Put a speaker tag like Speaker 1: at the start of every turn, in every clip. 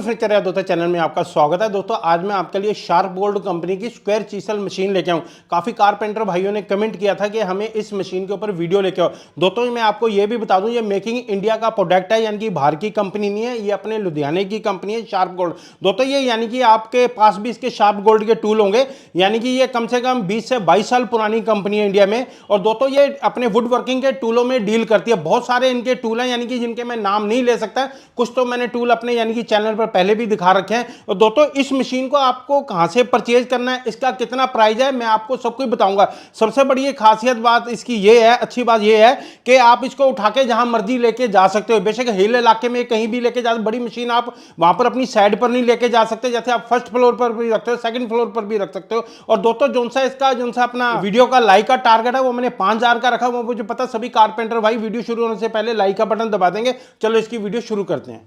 Speaker 1: Furniture या दोस्तों channel में आपका स्वागत है। दोस्तों आज मैं आपके लिए शार्प गोल्ड कंपनी की स्क्वायर चीसल मशीन लेके आऊँ। काफ़ी कारपेंटर भाइयों ने कमेंट किया था कि हमें इस मशीन के ऊपर वीडियो लेके आओ। दोस्तों मैं आपको ये भी बता दूं, ये मेकिंग इंडिया का प्रोडक्ट है, यानी कि बाहर की कंपनी नहीं है, ये अपने लुधियाने की कंपनी है शार्प गोल्ड। दोस्तों ये यानी कि आपके पास भी इसके शार्प गोल्ड के टूल होंगे, यानी कि ये कम से कम 20 से 22 साल पुरानी कंपनी है इंडिया में। और दोस्तों ये अपने वुड वर्किंग के टूलों में डील करती है। बहुत सारे इनके टूल हैं, यानी कि जिनके मैं नाम नहीं ले सकता, कुछ तो मैंने टूल अपने यानी कि चैनल पर पहले भी दिखा रखे हैं। और दोस्तों इस मशीन को आपको कहां से परचेज करना है, इसका कितना प्राइस है, मैं आपको सब कुछ बताऊंगा। सबसे बड़ी खासियत बात इसकी ये है, अच्छी बात ये है कि आप इसको उठा के जहां मर्जी लेके जा सकते हो। बेशक हिल इलाके में कहीं भी लेके जा, बड़ी मशीन आप वहां पर अपनी साइड पर नहीं लेके जा सकते, जैसे आप फर्स्ट फ्लोर पर भी रखते हो, सेकंड फ्लोर पर भी रख सकते हो। और दोस्तों जो सा अपना वीडियो का लाइक का टारगेट है वो मैंने 5000 का रखा। वो मुझे पता सभी कारपेंटर भाई वीडियो शुरू होने से पहले लाइक का बटन दबा देंगे। चलो इसकी वीडियो शुरू करते हैं।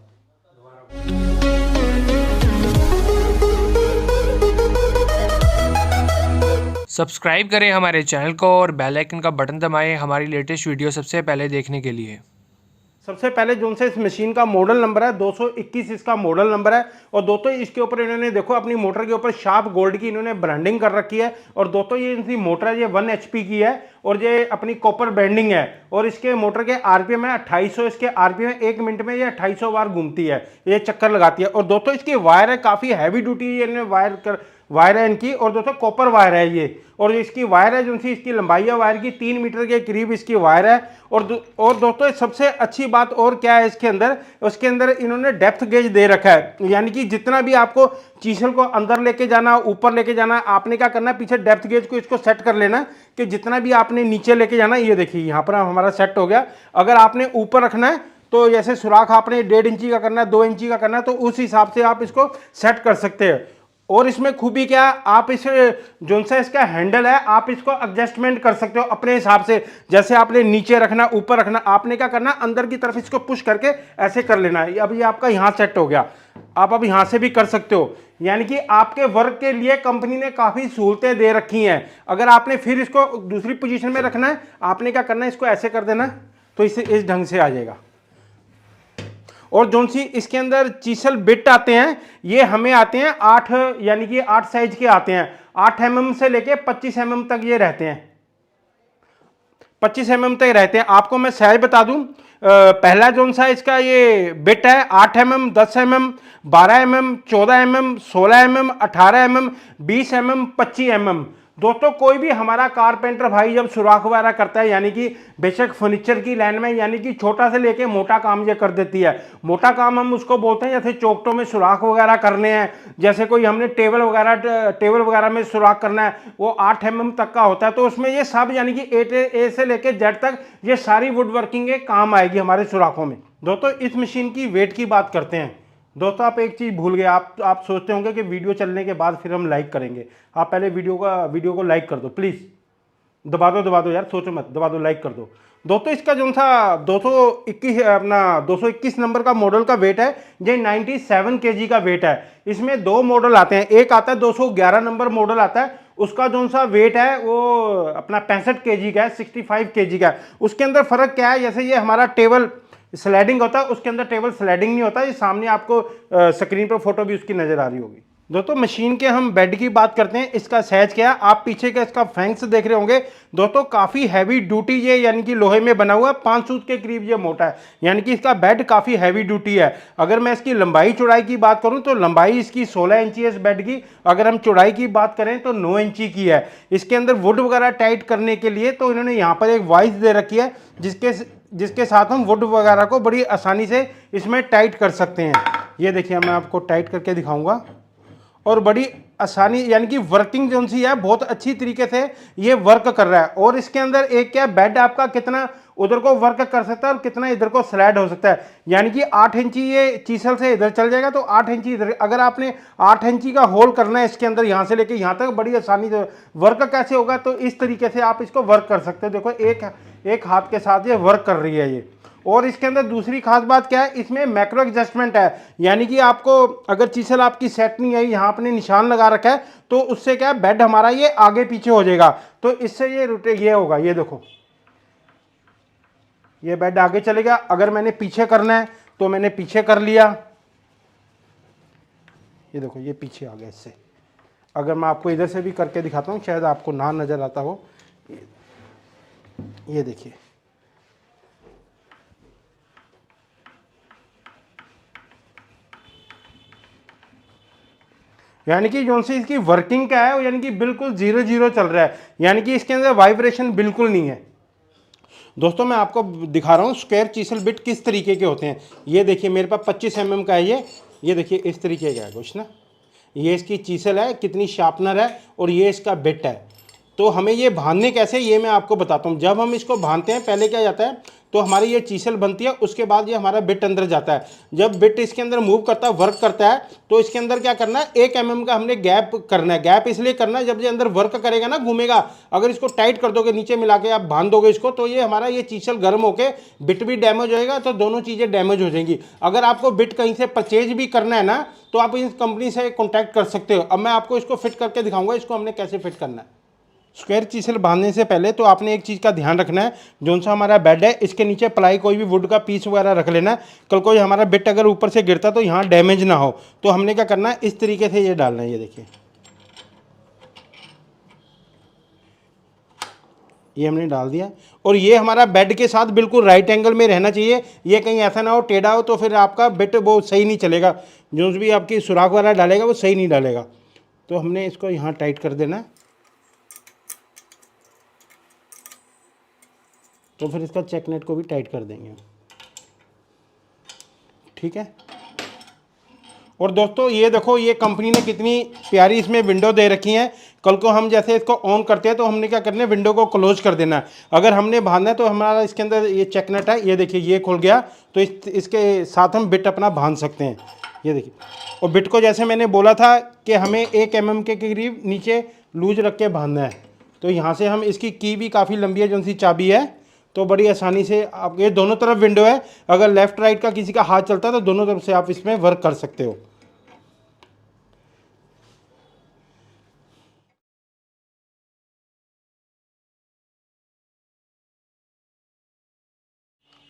Speaker 2: सब्सक्राइब करें हमारे चैनल को और बेल आइकन का बटन दबाएं हमारी लेटेस्ट वीडियो सबसे पहले देखने के लिए।
Speaker 1: सबसे पहले जो से इस मशीन का मॉडल नंबर है 221, इसका मॉडल नंबर है। और दोस्तों इसके ऊपर इन्होंने देखो अपनी मोटर के ऊपर शार्प गोल्ड की इन्होंने ब्रांडिंग कर रखी है। और दोस्तों ये इनकी मोटर है, ये 1 HP की है और ये अपनी कॉपर बैंडिंग है। और इसके मोटर के आरपीएम है 2800, इसके आरपीएम 1 मिनट में ये 2800 बार घूमती है, ये चक्कर लगाती है। और दोस्तों इसकी वायर है काफ़ी हैवी ड्यूटी, वायर है इनकी। और दोस्तों कॉपर वायर है ये। और इसकी वायर है जो सी इसकी लंबाई है वायर की 3 मीटर के करीब इसकी वायर है। और दोस्तों सबसे अच्छी बात और क्या है इसके अंदर, उसके अंदर इन्होंने डेप्थ गेज दे रखा है, यानी कि जितना भी आपको चीसल को अंदर लेके जाना, ऊपर लेके जाना, आपने क्या करना है पीछे डेप्थ गेज को इसको सेट कर लेना कि जितना भी आपने नीचे लेके जाना, ये देखिए यहाँ पर हमारा सेट हो गया। अगर आपने ऊपर रखना है तो जैसे सुराख आपने 1.5 इंची का करना है, 2 इंची का करना है, तो उस हिसाब से आप इसको सेट कर सकते हैं। और इसमें खूबी क्या, आप इस जो सा इसका हैंडल है आप इसको एडजस्टमेंट कर सकते हो अपने हिसाब से। जैसे आपने नीचे रखना, ऊपर रखना, आपने क्या करना अंदर की तरफ इसको पुश करके ऐसे कर लेना है। अब ये आपका यहाँ सेट हो गया, आप अब यहाँ से भी कर सकते हो। यानी कि आपके वर्क के लिए कंपनी ने काफ़ी सहूलतें दे रखी हैं। अगर आपने फिर इसको दूसरी पोजीशन में रखना है, आपने क्या करना है इसको ऐसे कर देना, तो इसे इस ढंग से आ जाएगा। और जो सी इसके अंदर चीसल बिट आते हैं, ये हमें आते हैं 8, यानी कि 8 साइज के आते हैं। 8 mm से लेके 25 mm तक ये रहते हैं, 25 mm तक रहते हैं। आपको मैं साइज बता दूं, पहला जो सा इसका ये बिट है 8 mm, 10 mm, 12 mm, 14 mm, 16 mm, 18 mm, 20 mm, 25 mm। दोस्तों कोई भी हमारा कारपेंटर भाई जब सुराख वगैरह करता है, यानी कि बेशक फर्नीचर की लाइन में, यानी कि छोटा से लेके मोटा काम ये कर देती है। मोटा काम हम उसको बोलते हैं जैसे चौकटों में सुराख वगैरह करने हैं, जैसे कोई हमने टेबल वगैरह में सुराख करना है, वो 8 mm तक का होता है। तो उसमें ये सब यानी कि ए से लेके जेड तक ये सारी वुड वर्किंग काम आएगी हमारे सुराखों में। दोस्तों इस मशीन की वेट की बात करते हैं। दोस्तों आप एक चीज़ भूल गए, आप सोचते होंगे कि वीडियो चलने के बाद फिर हम लाइक करेंगे। आप पहले वीडियो को लाइक कर दो प्लीज़, दबा दो यार, सोचो मत, दबा दो, लाइक कर दो। दोस्तों इसका जो था 221 नंबर का मॉडल का वेट है, ये 97 kg का वेट है। इसमें 2 मॉडल आते हैं, एक आता है 211 नंबर मॉडल आता है, उसका जो सा वेट है वो अपना 65 kg का है, 65 kg का है। उसके अंदर फ़र्क क्या है, जैसे ये हमारा टेबल स्लाइडिंग होता है, उसके अंदर टेबल स्लाइडिंग नहीं होता। ये सामने आपको स्क्रीन पर फोटो भी उसकी नज़र आ रही होगी। दोस्तों मशीन के हम बेड की बात करते हैं, इसका साइज क्या है, आप पीछे का इसका फैंक्स देख रहे होंगे। दोस्तों काफ़ी हैवी ड्यूटी ये, यानी कि लोहे में बना हुआ है, 5 सूत के करीब ये मोटा है, यानी कि इसका बेड काफ़ी हैवी ड्यूटी है। अगर मैं इसकी लंबाई चौड़ाई की बात करूं तो लंबाई इसकी 16 इंची है इस बेड की। अगर हम चौड़ाई की बात करें तो 9 इंची की है। इसके अंदर वुड वगैरह टाइट करने के लिए तो इन्होंने यहाँ पर एक वाइस दे रखी है, जिसके साथ हम वुड वगैरह को बड़ी आसानी से इसमें टाइट कर सकते हैं। ये देखिए मैं आपको टाइट करके दिखाऊंगा, और बड़ी आसानी, यानी कि वर्किंग जो सी है बहुत अच्छी तरीके से ये वर्क कर रहा है। और इसके अंदर एक क्या बेड आपका कितना उधर को वर्क कर सकता है और कितना इधर को स्लाइड हो सकता है, यानी कि 8 इंची ये चीसल से इधर चल जाएगा तो 8 इंची इधर। अगर आपने 8 इंची का होल करना है इसके अंदर यहाँ से लेके यहाँ तक, बड़ी आसानी से वर्क कैसे होगा, तो इस तरीके से आप इसको वर्क कर सकते हो। देखो एक हाथ के साथ ये वर्क कर रही है ये। और इसके अंदर दूसरी खास बात क्या है, इसमें मैक्रो एडजस्टमेंट है, यानी कि आपको अगर चीसल आपकी सेट नहीं आई, यहाँ आपने निशान लगा रखा है, तो उससे क्या है बेड हमारा ये आगे पीछे हो जाएगा, तो इससे ये होगा, ये देखो ये बेड आगे चलेगा। अगर मैंने पीछे करना है तो मैंने पीछे कर लिया, ये देखो ये पीछे आ गया इससे। अगर मैं आपको इधर से भी करके दिखाता हूँ, शायद आपको ना नज़र आता हो। ये देखिए, यानी कि जो सी इसकी वर्किंग क्या है, यानी कि बिल्कुल 0-0 चल रहा है, यानी कि इसके अंदर वाइब्रेशन बिल्कुल नहीं है। दोस्तों मैं आपको दिखा रहा हूँ स्क्वायर चीसल बिट किस तरीके के होते हैं। ये देखिए मेरे पास 25 mm का है ये देखिए इस तरीके का है कुछ ना। ये इसकी चीसल है, कितनी शार्पनर है, और ये इसका बिट है। तो हमें ये बांधने कैसे, ये मैं आपको बताता हूँ। जब हम इसको बांधते हैं पहले क्या जाता है, तो हमारी ये चीसल बनती है, उसके बाद ये हमारा बिट अंदर जाता है। जब बिट इसके अंदर मूव करता है, वर्क करता है, तो इसके अंदर क्या करना है, 1 mm का हमने गैप करना है। गैप इसलिए करना है, जब ये अंदर वर्क करेगा ना, घूमेगा, अगर इसको टाइट कर दोगे, नीचे मिला के आप बांध दोगे इसको, तो ये हमारा ये चीसल गर्म होके बिट भी डैमेज होएगा, तो दोनों चीज़ें डैमेज हो जाएंगी। अगर आपको बिट कहीं से परचेज भी करना है ना, तो आप इस कंपनी से कॉन्टैक्ट कर सकते हो। अब मैं आपको इसको फिट करके दिखाऊंगा, इसको हमने कैसे फिट करना है। स्क्वायर चीसल बांधने से पहले तो आपने एक चीज़ का ध्यान रखना है, जो सा हमारा बेड है इसके नीचे प्लाई कोई भी वुड का पीस वगैरह रख लेना है। कल को हमारा बिट अगर ऊपर से गिरता तो यहाँ डैमेज ना हो। तो हमने क्या करना है, इस तरीके से ये डालना है। ये देखिए ये हमने डाल दिया, और ये हमारा बेड के साथ बिल्कुल राइट एंगल में रहना चाहिए। ये कहीं ऐसा ना हो टेढ़ा हो, तो फिर आपका बिट वो सही नहीं चलेगा, जो भी आपकी सुराख वाला डालेगा वो सही नहीं डालेगा। तो हमने इसको यहाँ टाइट कर देना है। तो फिर इसका चेक नेट को भी टाइट कर देंगे, ठीक है। और दोस्तों ये देखो, ये कंपनी ने कितनी प्यारी इसमें विंडो दे रखी है। कल को हम जैसे इसको ऑन करते हैं तो हमने क्या करना है, विंडो को क्लोज कर देना है। अगर हमने बांधना है तो हमारा इसके अंदर ये चेक नेट है, ये देखिए ये खुल गया, तो इसके साथ हम बिट अपना बांध सकते हैं। ये देखिए, और बिट को जैसे मैंने बोला था कि हमें 1 mm के करीब नीचे लूज रख के बांधना है। तो यहाँ से हम, इसकी की भी काफ़ी लंबी है, जो सी चाबी है, तो बड़ी आसानी से आप, ये दोनों तरफ विंडो है, अगर लेफ्ट राइट का किसी का हाथ चलता है तो दोनों तरफ से आप इसमें वर्क कर सकते हो।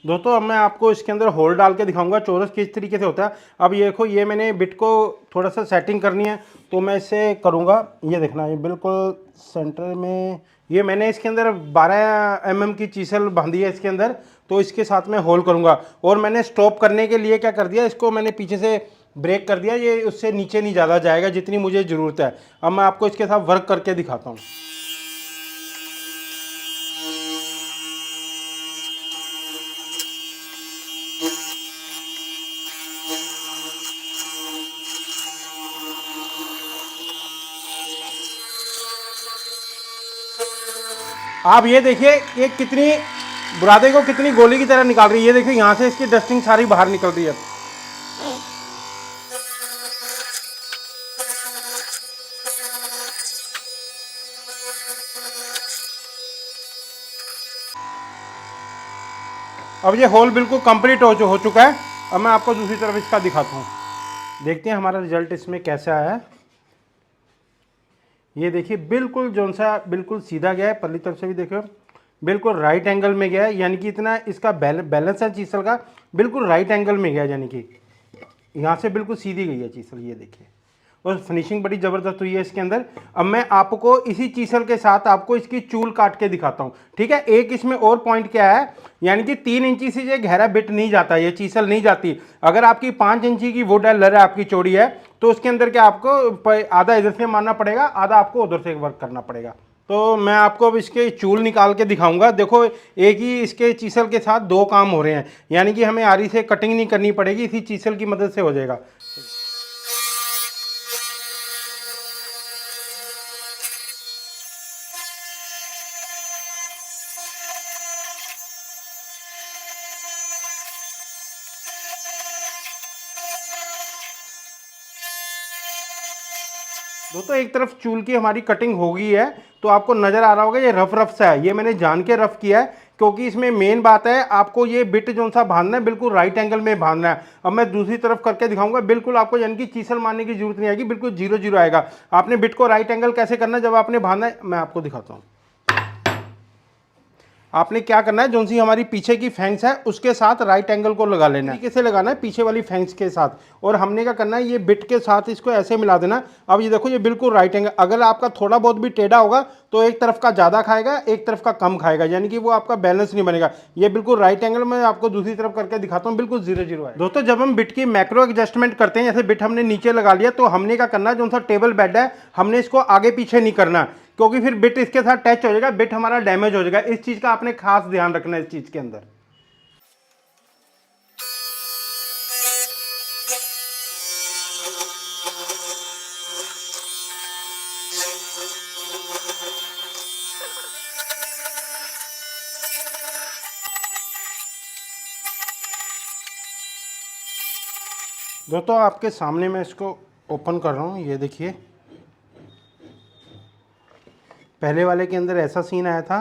Speaker 1: दोस्तों अब मैं आपको इसके अंदर होल डाल के दिखाऊंगा चोरस किस तरीके से होता है। अब ये देखो, ये मैंने बिट को थोड़ा सा सेटिंग करनी है, तो मैं इसे करूंगा। ये देखना, ये बिल्कुल सेंटर में, ये मैंने इसके अंदर 12 mm की चीसल बांधी है इसके अंदर, तो इसके साथ में होल करूंगा। और मैंने स्टॉप करने के लिए क्या कर दिया, इसको मैंने पीछे से ब्रेक कर दिया, ये उससे नीचे नहीं ज़्यादा जाएगा जितनी मुझे ज़रूरत है। अब मैं आपको इसके साथ वर्क करके दिखाता हूँ। आप ये देखिए, ये कितनी बुरादे को कितनी गोली की तरह निकाल रही है। ये देखिए यहाँ से इसकी डस्टिंग सारी बाहर निकल रही है। अब ये होल बिल्कुल कंप्लीट हो चुका है। अब मैं आपको दूसरी तरफ इसका दिखाता हूँ, देखते हैं हमारा रिजल्ट इसमें कैसा है। ये देखिए बिल्कुल जो सा बिल्कुल सीधा गया है, पल्ली तरफ से भी देखो बिल्कुल राइट एंगल में गया है, यानी कि इतना इसका बैलेंस है चीसल का, बिल्कुल राइट एंगल में गया है, यानी कि यहाँ से बिल्कुल सीधी गई है चीसल। ये देखिए, और फिनिशिंग बड़ी ज़बरदस्त हुई है इसके अंदर। अब मैं आपको इसी चीसल के साथ आपको इसकी चूल काट के दिखाता हूँ, ठीक है। एक इसमें और पॉइंट क्या है, यानी कि 3 इंची से ये गहरा बिट नहीं जाता, ये चीसल नहीं जाती। अगर आपकी 5 इंची की वुड है, लर है आपकी चौड़ी है, तो उसके अंदर क्या आपको आधा इधर से मारना पड़ेगा, आधा आपको उधर से वर्क करना पड़ेगा। तो मैं आपको अब इसके चूल निकाल के दिखाऊंगा। देखो एक ही इसके चीसल के साथ 2 काम हो रहे हैं, यानी कि हमें आरी से कटिंग नहीं करनी पड़ेगी, इसी चीसल की मदद से हो जाएगा। दोस्तों एक तरफ चूल की हमारी कटिंग हो गई है, तो आपको नज़र आ रहा होगा ये रफ रफ सा है। ये मैंने जान के रफ किया है, क्योंकि इसमें मेन बात है आपको ये बिट जो सा बांधना है बिल्कुल राइट एंगल में बांधना है। अब मैं दूसरी तरफ करके दिखाऊंगा, बिल्कुल आपको यानी कि चीसल मारने की जरूरत नहीं आएगी, बिल्कुल 0-0 आएगा। आपने बिट को राइट एंगल कैसे करना है जब आपने बांधना है, मैं आपको दिखाता हूँ। आपने क्या करना है, जो सी हमारी पीछे की फैंक्स है उसके साथ राइट एंगल को लगा लेना है, तरीके से लगाना है पीछे वाली फैंक्स के साथ। और हमने क्या करना है, ये बिट के साथ इसको ऐसे मिला देना। अब ये देखो ये बिल्कुल राइट एंगल, अगर आपका थोड़ा बहुत भी टेढ़ा होगा तो एक तरफ का ज़्यादा खाएगा, एक तरफ का कम खाएगा, यानी कि वो आपका बैलेंस नहीं बनेगा। ये बिल्कुल राइट एंगल, मैं आपको दूसरी तरफ करके दिखाता हूँ, बिल्कुल 0-0 है। दोस्तों जब हम बिट की मैक्रो एडजस्टमेंट करते हैं, जैसे बिट हमने नीचे लगा लिया, तो हमने क्या करना है, जो सा टेबल बेड है हमने इसको आगे पीछे नहीं करना, क्योंकि फिर बिट इसके साथ टच हो जाएगा, बिट हमारा डैमेज हो जाएगा। इस चीज का आपने खास ध्यान रखना है इस चीज के अंदर। दोस्तों आपके सामने मैं इसको ओपन कर रहा हूँ, ये देखिए पहले वाले के अंदर ऐसा सीन आया था,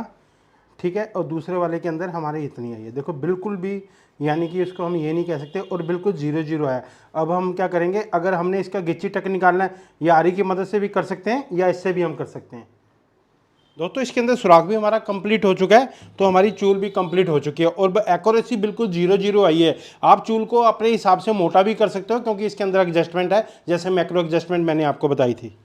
Speaker 1: ठीक है, और दूसरे वाले के अंदर हमारे इतनी आई है। देखो बिल्कुल भी, यानी कि इसको हम ये नहीं कह सकते, और बिल्कुल 0-0 आया। अब हम क्या करेंगे, अगर हमने इसका गिच्ची टक निकालना है, या आरी की मदद से भी कर सकते हैं, या इससे भी हम कर सकते हैं। दोस्तों इसके अंदर सुराख भी हमारा कंप्लीट हो चुका है, तो हमारी चूल भी कंप्लीट हो चुकी है, और एक्यूरेसी बिल्कुल 0-0 आई है। आप चूल को अपने हिसाब से मोटा भी कर सकते हो, क्योंकि इसके अंदर एडजस्टमेंट है, जैसे मैक्रो एडजस्टमेंट मैंने आपको बताई थी।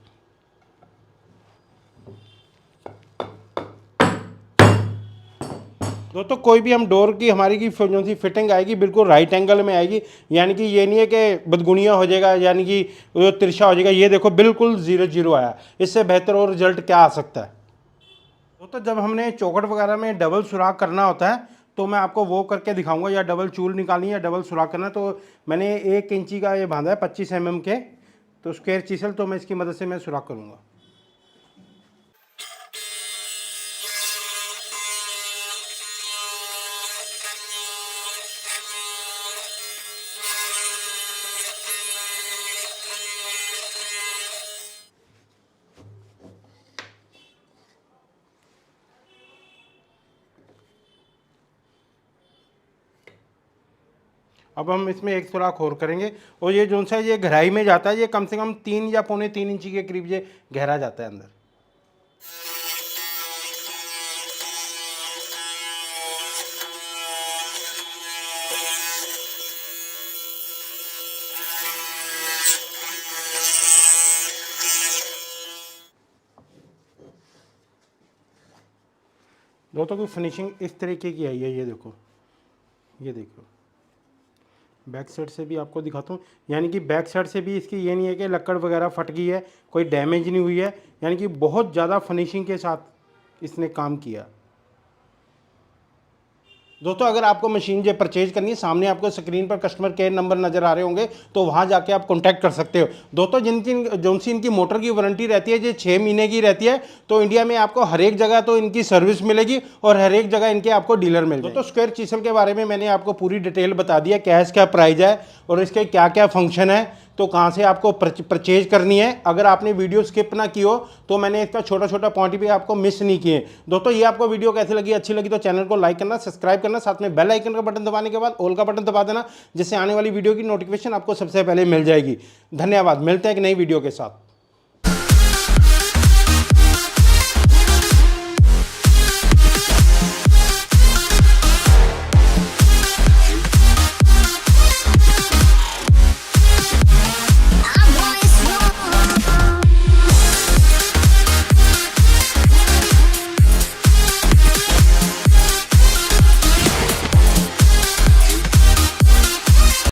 Speaker 1: दोस्तों कोई भी हम डोर की हमारी की जो सी फिटिंग आएगी बिल्कुल राइट एंगल में आएगी, यानी कि ये नहीं है कि बदगुनिया हो जाएगा, यानी कि वो तिरछा हो जाएगा। ये देखो बिल्कुल 0-0 आया, इससे बेहतर और रिजल्ट क्या आ सकता है। दोस्तों जब हमने चौखट वगैरह में डबल सुराख करना होता है, तो मैं आपको वो करके दिखाऊंगा, या डबल चूल निकालनी या डबल सुराख करना। तो मैंने 1 इंची का ये बांधा है 25 mm के, तो स्क्वायर चीसल, तो मैं इसकी मदद से मैं सुराख करूँगा। अब हम इसमें एक सुराख और करेंगे, और ये जो सा ये गहराई में जाता है, ये कम से कम 3 या पौने 3 इंची के करीब ये गहरा जाता है अंदर। दोस्तों की फिनिशिंग इस तरीके की आई है, ये देखो, ये देखो बैक साइड से भी आपको दिखाता हूँ, यानी कि बैक साइड से भी इसकी ये नहीं है कि लक्कड़ वगैरह फट गई है, कोई डैमेज नहीं हुई है, यानी कि बहुत ज़्यादा फिनिशिंग के साथ इसने काम किया। दोस्तों अगर आपको मशीन जो परचेज करनी है, सामने आपको स्क्रीन पर कस्टमर केयर नंबर नजर आ रहे होंगे, तो वहां जाके आप कांटेक्ट कर सकते हो। दोस्तों जिनकी इनकी मोटर की वारंटी रहती है, जो 6 महीने की रहती है, तो इंडिया में आपको हर एक जगह तो इनकी सर्विस मिलेगी, और हर एक जगह इनके आपको डीलर मिल जाएंगे। दोस्तों स्क्वायर चीसल के बारे में मैंने आपको पूरी डिटेल बता दिया, क्या प्राइस है और इसके क्या क्या फंक्शन है, तो कहाँ से आपको परचेज करनी है। अगर आपने वीडियो स्किप ना की हो, तो मैंने इसका छोटा छोटा पॉइंट भी आपको मिस नहीं किए। दोस्तों ये आपको वीडियो कैसी लगी, अच्छी लगी तो चैनल को लाइक करना, सब्सक्राइब करना, साथ में बेल आइकन का बटन दबाने के बाद ऑल का बटन दबा देना, जिससे आने वाली वीडियो की नोटिफिकेशन आपको सबसे पहले मिल जाएगी। धन्यवाद, मिलते हैं एक नई वीडियो के साथ।